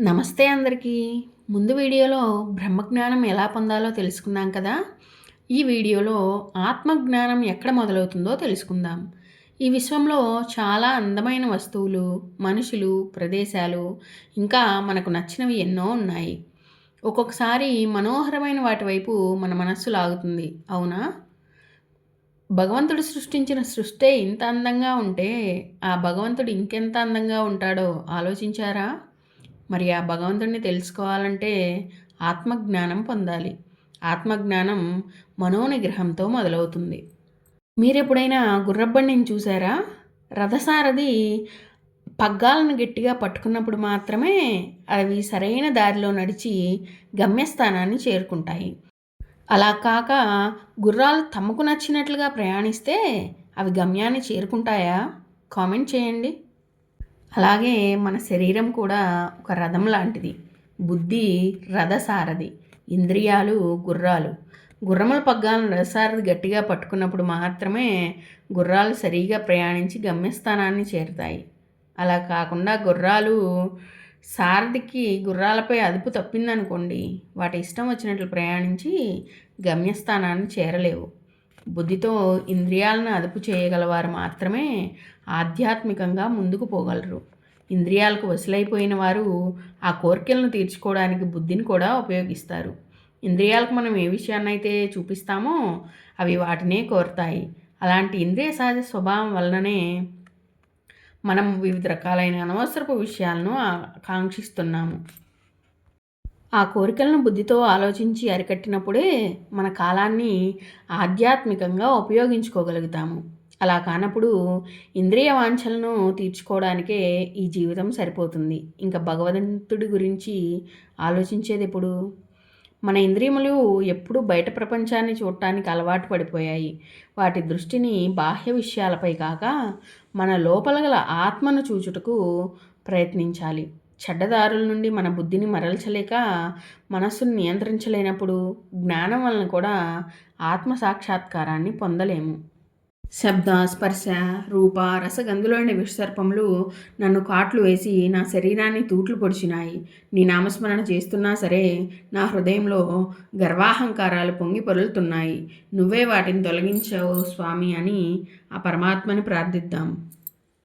నమస్తే అందరికీ. ముందు వీడియోలో బ్రహ్మజ్ఞానం ఎలా పొందాలో తెలుసుకున్నాం కదా! ఈ వీడియోలో ఆత్మజ్ఞానం ఎక్కడ మొదలవుతుందో తెలుసుకుందాం. ఈ విశ్వంలో చాలా అందమైన వస్తువులు, మనుషులు, ప్రదేశాలు, ఇంకా మనకు నచ్చినవి ఎన్నో ఉన్నాయి. ఒక్కొక్కసారి మనోహరమైన వాటి వైపు మన మనస్సు లాగుతుంది. అవునా? భగవంతుడు సృష్టించిన సృష్టే ఇంత అందంగా ఉంటే, ఆ భగవంతుడు ఇంకెంత అందంగా ఉంటాడో ఆలోచించారా? మరి ఆ భగవంతుడిని తెలుసుకోవాలంటే ఆత్మజ్ఞానం పొందాలి. ఆత్మజ్ఞానం మనోనిగ్రహంతో మొదలవుతుంది. మీరెప్పుడైనా గుర్రబండిని చూసారా? రథసారథి పగ్గాలను గట్టిగా పట్టుకున్నప్పుడు మాత్రమే అవి సరైన దారిలో నడిచి గమ్యస్థానాన్ని చేరుకుంటాయి. అలా కాక గుర్రాలు తమకు నచ్చినట్లుగా ప్రయాణిస్తే అవి గమ్యాన్ని చేరుకుంటాయా? కామెంట్ చేయండి. అలాగే మన శరీరం కూడా ఒక రథం లాంటిది. బుద్ధి రథసారథి, ఇంద్రియాలు గుర్రాలు. గుర్రముల పగ్గాలను రథసారథి గట్టిగా పట్టుకున్నప్పుడు మాత్రమే గుర్రాలు సరిగా ప్రయాణించి గమ్యస్థానాన్ని చేరుతాయి. అలా కాకుండా సారథికి గుర్రాలపై అదుపు తప్పిందనుకోండి, వాటి ఇష్టం వచ్చినట్లు ప్రయాణించి గమ్యస్థానాన్ని చేరలేవు. బుద్ధితో ఇంద్రియాలను అదుపు చేయగలవారు మాత్రమే ఆధ్యాత్మికంగా ముందుకు పోగలరు. ఇంద్రియాలకు వశలైపోయిన వారు ఆ కోరికలను తీర్చుకోవడానికి బుద్ధిని కూడా ఉపయోగిస్తారు. ఇంద్రియాలకు మనం ఏ విషయాన్నైతే చూపిస్తామో అవి వాటినే కోరుతాయి. అలాంటి ఇంద్రియ సహజ స్వభావం వలననే మనం వివిధ రకాలైన అనవసరపు విషయాలను ఆకాంక్షిస్తున్నాము. ఆ కోరికలను బుద్ధితో ఆలోచించి అరికట్టినప్పుడే మన కాలాన్ని ఆధ్యాత్మికంగా ఉపయోగించుకోగలుగుతాము. అలా కానప్పుడు ఇంద్రియ వాంఛలను తీర్చుకోవడానికే ఈ జీవితం సరిపోతుంది. ఇంకా భగవంతుడి గురించి ఆలోచించేది ఎప్పుడు? మన ఇంద్రియములు ఎప్పుడూ బయట ప్రపంచాన్ని చూడటానికి అలవాటు పడిపోయాయి. వాటి దృష్టిని బాహ్య విషయాలపై కాక మన లోపల గల ఆత్మను చూచుటకు ప్రయత్నించాలి. చెడ్డదారుల నుండి మన బుద్ధిని మరల్చలేక మనస్సును నియంత్రించలేనప్పుడు జ్ఞానం వలన కూడా ఆత్మ సాక్షాత్కారాన్ని పొందలేము. శబ్ద, స్పర్శ, రూప, రసగంధులైన విషసర్పములు నన్ను కాట్లు వేసి నా శరీరాన్ని తూట్లు పొడిచినాయి. నీ నామస్మరణ చేస్తున్నా సరే నా హృదయంలో గర్వాహంకారాలు పొంగి పొరులుతున్నాయి. నువ్వే వాటిని తొలగించావు స్వామి అని ఆ పరమాత్మని ప్రార్థిద్దాం.